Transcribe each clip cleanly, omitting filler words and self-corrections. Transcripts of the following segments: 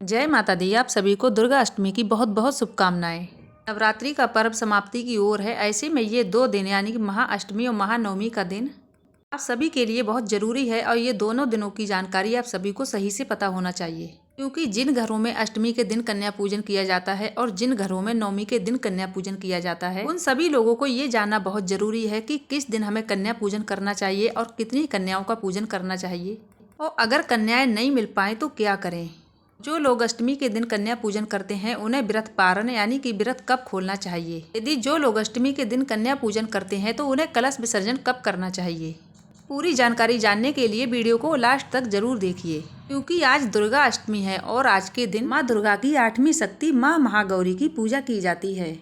जय माता दी। आप सभी को दुर्गा अष्टमी की बहुत बहुत शुभकामनाएं। नवरात्रि का पर्व समाप्ति की ओर है। ऐसे में ये 2 दिन यानी कि महाअष्टमी और महानवमी का दिन आप सभी के लिए बहुत जरूरी है और ये दोनों दिनों की जानकारी आप सभी को सही से पता होना चाहिए, क्योंकि जिन घरों में अष्टमी के दिन कन्या पूजन किया जाता है और जिन घरों में नवमी के दिन कन्या पूजन किया जाता है, उन सभी लोगों को ये जानना बहुत जरूरी है कि किस दिन हमें कन्या पूजन करना चाहिए और कितनी कन्याओं का पूजन करना चाहिए, और अगर कन्याएं नहीं मिल पाए तो क्या करें। जो लोग अष्टमी के दिन कन्या पूजन करते हैं उन्हें व्रत पारण यानी कि व्रत कब खोलना चाहिए। यदि जो लोग अष्टमी के दिन कन्या पूजन करते हैं तो उन्हें कलश विसर्जन कब करना चाहिए। पूरी जानकारी जानने के लिए वीडियो को लास्ट तक जरूर देखिए, क्योंकि आज दुर्गा अष्टमी है और आज के दिन माँ दुर्गा की 8वीं शक्ति माँ महागौरी की पूजा की जाती है।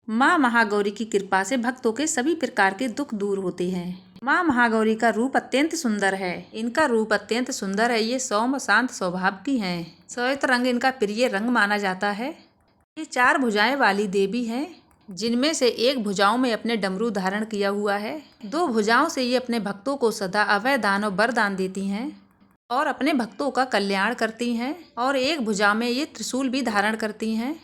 माँ महागौरी की कृपा से भक्तों के सभी प्रकार के दुख दूर होते हैं। माँ महागौरी का रूप अत्यंत सुंदर है। इनका रूप अत्यंत सुंदर है। ये सौम्य शांत स्वभाव की हैं। श्वेत रंग इनका प्रिय रंग माना जाता है। ये 4 भुजाएं वाली देवी हैं, जिनमें से एक भुजाओं में अपने डमरू धारण किया हुआ है। 2 भुजाओं से ये अपने भक्तों को सदा अभय दान और वरदान देती हैं और अपने भक्तों का कल्याण करती हैं। और एक भुजा में ये त्रिशूल भी धारण करती हैं।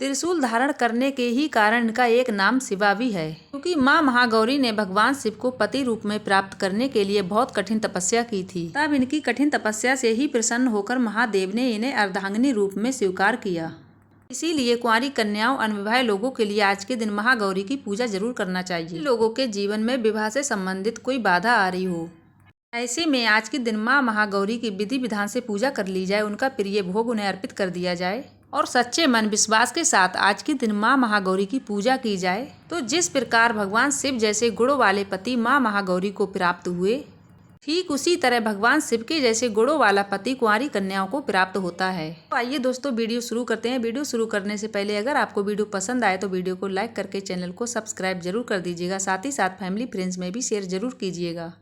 त्रिशूल धारण करने के ही कारण इनका एक नाम शिवा भी है, क्योंकि माँ महागौरी ने भगवान शिव को पति रूप में प्राप्त करने के लिए बहुत कठिन तपस्या की थी। तब इनकी कठिन तपस्या से ही प्रसन्न होकर महादेव ने इन्हें अर्धांगिनी रूप में स्वीकार किया। इसीलिए कुंवारी कन्याओं अनविवाहित लोगों के लिए आज के दिन महागौरी की पूजा जरूर करना चाहिए। लोगों के जीवन में विवाह से संबंधित कोई बाधा आ रही हो, ऐसे में आज के दिन माँ महागौरी की विधि विधान से पूजा कर ली जाए, उनका प्रिय भोग उन्हें अर्पित कर दिया जाए और सच्चे मन विश्वास के साथ आज के दिन माँ महागौरी की पूजा की जाए, तो जिस प्रकार भगवान शिव जैसे गुणों वाले पति माँ महागौरी को प्राप्त हुए, ठीक उसी तरह भगवान शिव के जैसे गुणों वाला पति कुंवारी कन्याओं को प्राप्त होता है। तो आइए दोस्तों वीडियो शुरू करते हैं। वीडियो शुरू करने से पहले अगर आपको वीडियो पसंद आए तो वीडियो को लाइक करके चैनल को सब्सक्राइब जरूर कर दीजिएगा। साथ ही साथ फैमिली फ्रेंड्स में भी शेयर जरूर कीजिएगा।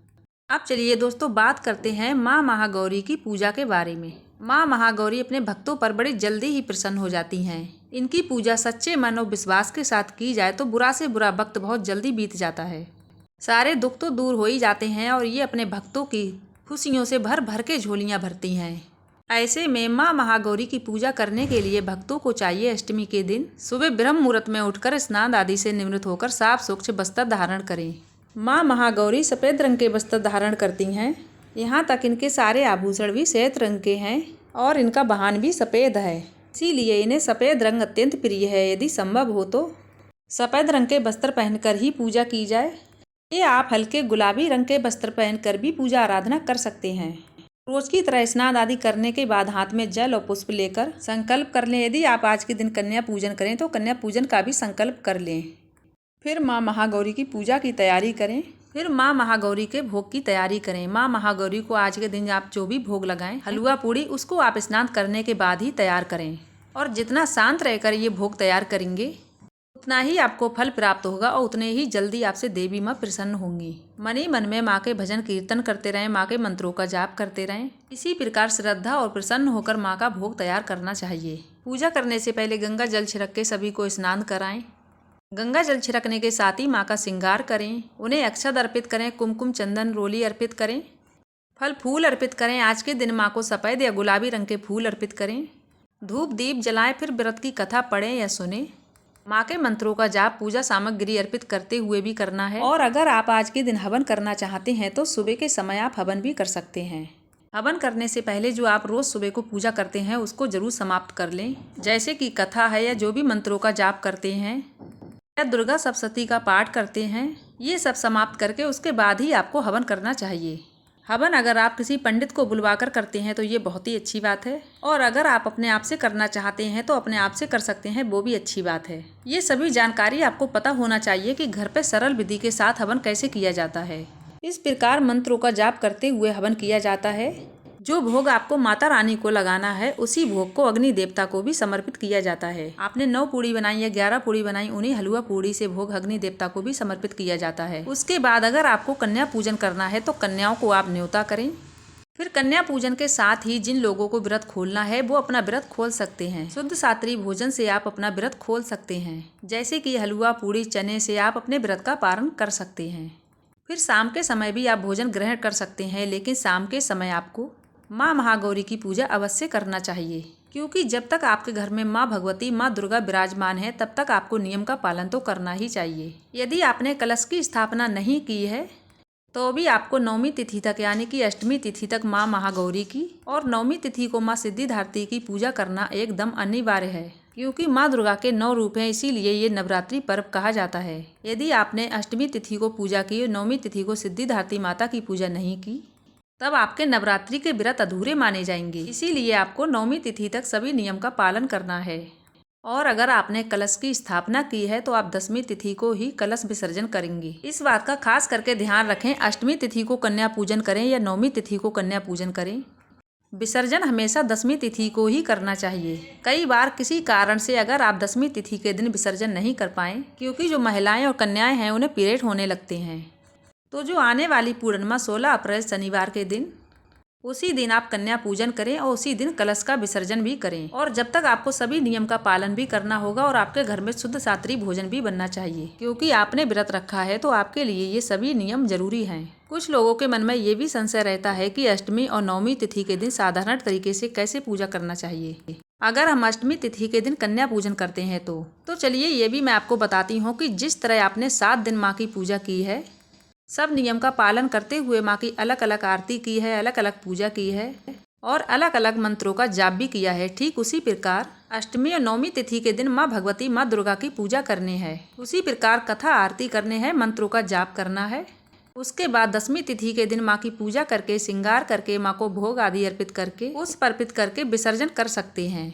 अब चलिए दोस्तों बात करते हैं माँ महागौरी की पूजा के बारे में। माँ महागौरी अपने भक्तों पर बड़ी जल्दी ही प्रसन्न हो जाती हैं। इनकी पूजा सच्चे मन और विश्वास के साथ की जाए तो बुरा से बुरा वक्त बहुत जल्दी बीत जाता है। सारे दुख तो दूर हो ही जाते हैं और ये अपने भक्तों की खुशियों से भर भर के झोलियाँ भरती हैं। ऐसे में माँ महागौरी की पूजा करने के लिए भक्तों को चाहिए अष्टमी के दिन सुबह ब्रह्म मुहूर्त में उठकर स्नान आदि से निवृत्त होकर साफ स्वच्छ वस्त्र धारण करें। माँ महागौरी सफ़ेद रंग के वस्त्र धारण करती हैं। यहाँ तक इनके सारे आभूषण भी श्वेत रंग के हैं और इनका वाहन भी सफ़ेद है, इसीलिए इन्हें सफ़ेद रंग अत्यंत प्रिय है। यदि संभव हो तो सफ़ेद रंग के वस्त्र पहनकर ही पूजा की जाए। ये आप हल्के गुलाबी रंग के वस्त्र पहनकर भी पूजा आराधना कर सकते हैं। रोज की तरह स्नान आदि करने के बाद हाथ में जल और पुष्प लेकर संकल्प कर लें। यदि आप आज के दिन कन्या पूजन करें तो कन्या पूजन का भी संकल्प कर लें। फिर माँ महागौरी की पूजा की तैयारी करें। फिर माँ महागौरी के भोग की तैयारी करें। माँ महागौरी को आज के दिन आप जो भी भोग लगाएं, हलवा पूड़ी, उसको आप स्नान करने के बाद ही तैयार करें। और जितना शांत रहकर ये भोग तैयार करेंगे उतना ही आपको फल प्राप्त होगा और उतने ही जल्दी आपसे देवी माँ प्रसन्न होंगी। मन ही मन में माँ के भजन कीर्तन करते रहें, माँ के मंत्रों का जाप करते रहें। इसी प्रकार श्रद्धा और प्रसन्न होकर माँ का भोग तैयार करना चाहिए। पूजा करने से पहले गंगा जल छिड़क के सभी को स्नान कराएं। गंगा जल छिड़कने के साथ ही माँ का श्रृंगार करें, उन्हें अक्षत अर्पित करें, कुमकुम चंदन रोली अर्पित करें, फल फूल अर्पित करें। आज के दिन माँ को सफ़ेद या गुलाबी रंग के फूल अर्पित करें, धूप दीप जलाएं, फिर व्रत की कथा पढ़ें या सुने। माँ के मंत्रों का जाप पूजा सामग्री अर्पित करते हुए भी करना है। और अगर आप आज के दिन हवन करना चाहते हैं तो सुबह के समय आप हवन भी कर सकते हैं। हवन करने से पहले जो आप रोज सुबह को पूजा करते हैं उसको जरूर समाप्त कर लें, जैसे कि कथा है या जो भी मंत्रों का जाप करते हैं या दुर्गा सप्तशती का पाठ करते हैं। ये सब समाप्त करके उसके बाद ही आपको हवन करना चाहिए। हवन अगर आप किसी पंडित को बुलवाकर करते हैं तो ये बहुत ही अच्छी बात है, और अगर आप अपने आप से करना चाहते हैं तो अपने आप से कर सकते हैं, वो भी अच्छी बात है। ये सभी जानकारी आपको पता होना चाहिए कि घर पे सरल विधि के साथ हवन कैसे किया जाता है। इस प्रकार मंत्रों का जाप करते हुए हवन किया जाता है। जो भोग आपको माता रानी को लगाना है उसी भोग को अग्नि देवता को भी समर्पित किया जाता है। आपने 9 पूड़ी बनाई या 11 पूड़ी बनाई, उन्हीं हलवा पूड़ी से भोग अग्नि देवता को भी समर्पित किया जाता है। उसके बाद अगर आपको कन्या पूजन करना है तो कन्याओं को आप न्योता करें। फिर कन्या पूजन के साथ ही जिन लोगों को व्रत खोलना है वो अपना व्रत खोल सकते हैं। शुद्ध सात्विक भोजन से आप अपना व्रत खोल सकते हैं, जैसे कि हलवा पूड़ी चने से आप अपने व्रत का पारण कर सकते हैं। फिर शाम के समय भी आप भोजन ग्रहण कर सकते हैं, लेकिन शाम के समय आपको माँ महागौरी की पूजा अवश्य करना चाहिए, क्योंकि जब तक आपके घर में माँ भगवती, माँ दुर्गा विराजमान है, तब तक आपको नियम का पालन तो करना ही चाहिए। यदि आपने कलश की स्थापना नहीं की है तो भी आपको नवमी तिथि तक यानी कि अष्टमी तिथि तक माँ महागौरी की और नवमी तिथि को माँ सिद्धिदात्री की पूजा करना एकदम अनिवार्य है। क्योंकि माँ दुर्गा के 9 रूप हैं, इसीलिए ये नवरात्रि पर्व कहा जाता है। यदि आपने अष्टमी तिथि को पूजा की और नवमी तिथि को सिद्धिदात्री माता की पूजा नहीं की, तब आपके नवरात्रि के व्रत अधूरे माने जाएंगे। इसीलिए आपको नवमी तिथि तक सभी नियम का पालन करना है। और अगर आपने कलश की स्थापना की है तो आप 10वीं तिथि को ही कलश विसर्जन करेंगे। इस बात का खास करके ध्यान रखें, अष्टमी तिथि को कन्या पूजन करें या नवमी तिथि को कन्या पूजन करें, विसर्जन हमेशा 10वीं तिथि को ही करना चाहिए। कई बार किसी कारण से अगर आप 10वीं तिथि के दिन विसर्जन नहीं कर पाएँ, क्योंकि जो महिलाएं और कन्याएं हैं उन्हें पीरियड होने लगते हैं, तो जो आने वाली पूर्णिमा 16 अप्रैल शनिवार के दिन, उसी दिन आप कन्या पूजन करें और उसी दिन कलश का विसर्जन भी करें। और जब तक आपको सभी नियम का पालन भी करना होगा और आपके घर में शुद्ध सात्विक भोजन भी बनना चाहिए, क्योंकि आपने व्रत रखा है तो आपके लिए ये सभी नियम जरूरी हैं। कुछ लोगों के मन में ये भी संशय रहता है कि अष्टमी और नवमी तिथि के दिन साधारण तरीके से कैसे पूजा करना चाहिए। अगर हम अष्टमी तिथि के दिन कन्या पूजन करते हैं तो चलिए ये भी मैं आपको बताती हूँ कि जिस तरह आपने 7 दिन माँ की पूजा की है, सब नियम का पालन करते हुए माँ की अलग अलग आरती की है, अलग अलग पूजा की है और अलग अलग मंत्रों का जाप भी किया है, ठीक उसी प्रकार अष्टमी और नवमी तिथि के दिन माँ भगवती, माँ दुर्गा की पूजा करनी है। उसी प्रकार कथा आरती करने हैं, मंत्रों का जाप करना है। उसके बाद 10वीं तिथि के दिन माँ की पूजा करके, श्रृंगार करके, माँ को भोग आदि अर्पित करके, पुष्प अर्पित करके विसर्जन कर सकते हैं।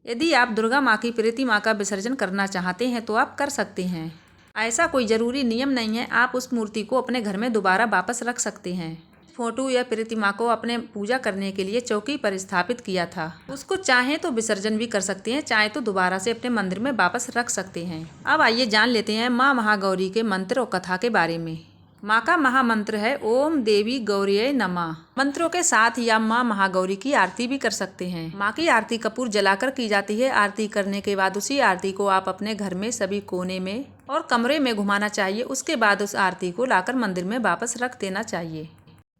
यदि आप दुर्गा माँ की प्रतिमा का विसर्जन करना चाहते हैं तो आप कर सकते हैं। ऐसा कोई ज़रूरी नियम नहीं है, आप उस मूर्ति को अपने घर में दोबारा वापस रख सकते हैं। फोटो या प्रतिमा को अपने पूजा करने के लिए चौकी पर स्थापित किया था, उसको चाहें तो विसर्जन भी कर सकते हैं, चाहे तो दोबारा से अपने मंदिर में वापस रख सकते हैं। अब आइए जान लेते हैं माँ महागौरी के मंत्र और कथा के बारे में। माँ का महामंत्र है ओम देवी गौरीय नमः। मंत्रों के साथ ही आप माँ महागौरी की आरती भी कर सकते हैं। माँ की आरती कपूर जलाकर की जाती है। आरती करने के बाद उसी आरती को आप अपने घर में सभी कोने में और कमरे में घुमाना चाहिए। उसके बाद उस आरती को लाकर मंदिर में वापस रख देना चाहिए।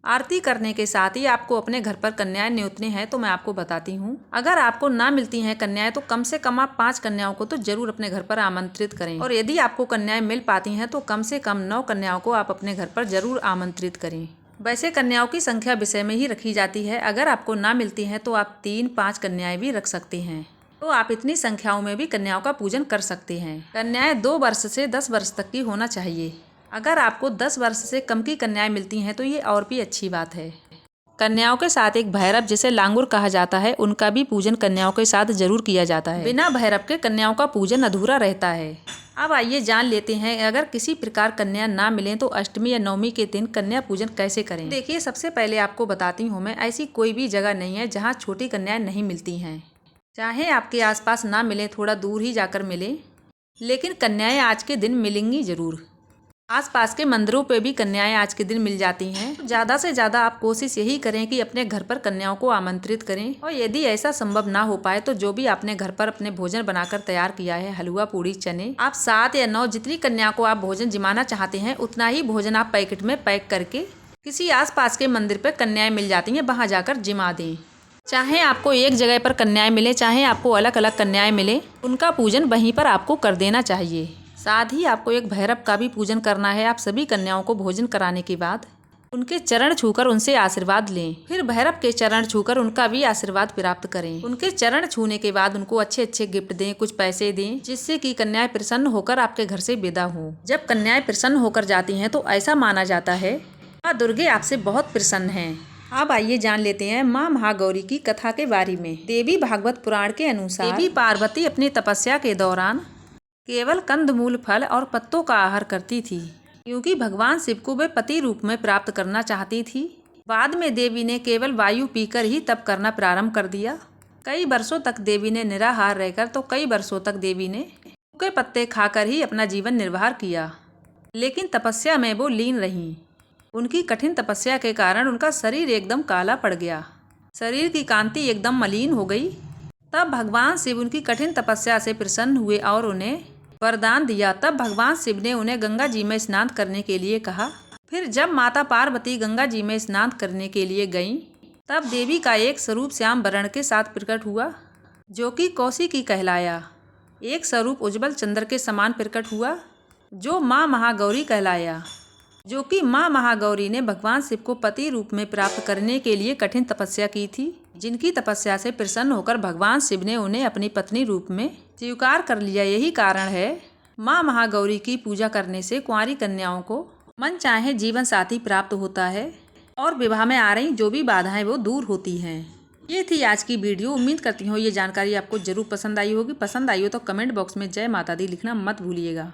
आरती करने के साथ ही आपको अपने घर पर कन्याएं न्योतने हैं, तो मैं आपको बताती हूँ। अगर आपको ना मिलती हैं कन्याएं तो कम से कम आप 5 कन्याओं को तो जरूर अपने घर पर आमंत्रित करें। और यदि आपको कन्याएं मिल पाती हैं तो कम से कम 9 कन्याओं को आप अपने घर पर जरूर आमंत्रित करें। वैसे कन्याओं की संख्या विषय में ही रखी जाती है। अगर आपको ना मिलती हैं तो आप 3-5 कन्याएं भी रख सकते हैं, तो आप इतनी संख्याओं में भी कन्याओं का पूजन कर सकते हैं। कन्याएं 2 वर्ष से 10 वर्ष तक की होना चाहिए। अगर आपको 10 वर्ष से कम की कन्याएं मिलती हैं तो ये और भी अच्छी बात है। कन्याओं के साथ एक भैरव जिसे लांगुर कहा जाता है, उनका भी पूजन कन्याओं के साथ जरूर किया जाता है। बिना भैरव के कन्याओं का पूजन अधूरा रहता है। अब आइए जान लेते हैं, अगर किसी प्रकार कन्या ना मिले तो अष्टमी या नवमी के दिन कन्या पूजन कैसे करें। देखिए, सबसे पहले आपको बताती हूँ मैं, ऐसी कोई भी जगह नहीं है जहाँ छोटी कन्याएं नहीं मिलती हैं। चाहे आपके आसपास ना मिले, थोड़ा दूर ही जाकर मिले, लेकिन कन्याएं आज के दिन मिलेंगी जरूर। आसपास के मंदिरों पे भी कन्याएं आज के दिन मिल जाती हैं। तो ज़्यादा से ज़्यादा आप कोशिश यही करें कि अपने घर पर कन्याओं को आमंत्रित करें। और यदि ऐसा संभव ना हो पाए तो जो भी आपने घर पर अपने भोजन बनाकर तैयार किया है, हलवा, पूड़ी, चने, आप 7 या 9 जितनी कन्याओं को आप भोजन जिमाना चाहते हैं उतना ही भोजन आप पैकेट में पैक करके किसी आसपास के मंदिर पर कन्याएं मिल जाती हैं, वहाँ जाकर जिमा दें। चाहे आपको एक जगह पर कन्याएं मिले, चाहे आपको अलग अलग कन्याएं मिले, उनका पूजन वहीं पर आपको कर देना चाहिए। साथ ही आपको एक भैरव का भी पूजन करना है। आप सभी कन्याओं को भोजन कराने के बाद उनके चरण छूकर उनसे आशीर्वाद लें। फिर भैरव के चरण छूकर उनका भी आशीर्वाद प्राप्त करें। उनके चरण छूने के बाद उनको अच्छे अच्छे गिफ्ट दें, कुछ पैसे दें, जिससे कि कन्याएं प्रसन्न होकर आपके घर से विदा हों। जब कन्याएं प्रसन्न होकर जाती हैं तो ऐसा माना जाता है माँ दुर्गे आपसे बहुत प्रसन्न हैं। अब आइए जान लेते हैं माँ महागौरी की कथा के बारे में। देवी भागवत पुराण के अनुसार देवी पार्वती अपनी तपस्या के दौरान केवल कंदमूल, फल और पत्तों का आहार करती थी, क्योंकि भगवान शिव को वे पति रूप में प्राप्त करना चाहती थी। बाद में देवी ने केवल वायु पीकर ही तप करना प्रारंभ कर दिया। कई वर्षों तक देवी ने निराहार रहकर, तो कई वर्षों तक देवी ने सूखे पत्ते खाकर ही अपना जीवन निर्वाह किया, लेकिन तपस्या में वो लीन रहीं। उनकी कठिन तपस्या के कारण उनका शरीर एकदम काला पड़ गया, शरीर की कांति एकदम मलिन हो गई। तब भगवान शिव उनकी कठिन तपस्या से प्रसन्न हुए और उन्हें वरदान दिया। तब भगवान शिव ने उन्हें गंगा जी में स्नान करने के लिए कहा। फिर जब माता पार्वती गंगा जी में स्नान करने के लिए गईं, तब देवी का एक स्वरूप श्याम वर्ण के साथ प्रकट हुआ, जो कि कौशिकी कहलाया। एक स्वरूप उज्ज्वल चंद्र के समान प्रकट हुआ, जो माँ महागौरी कहलाया। जो कि माँ महागौरी ने भगवान शिव को पति रूप में प्राप्त करने के लिए कठिन तपस्या की थी, जिनकी तपस्या से प्रसन्न होकर भगवान शिव ने उन्हें अपनी पत्नी रूप में स्वीकार कर लिया। यही कारण है माँ महागौरी की पूजा करने से कुंवारी कन्याओं को मन चाहे जीवन साथी प्राप्त होता है और विवाह में आ रही जो भी बाधाएं वो दूर होती हैं। ये थी आज की वीडियो। उम्मीद करती हूँ ये जानकारी आपको जरूर पसंद आई होगी। पसंद आई हो तो कमेंट बॉक्स में जय माता दी लिखना मत भूलिएगा।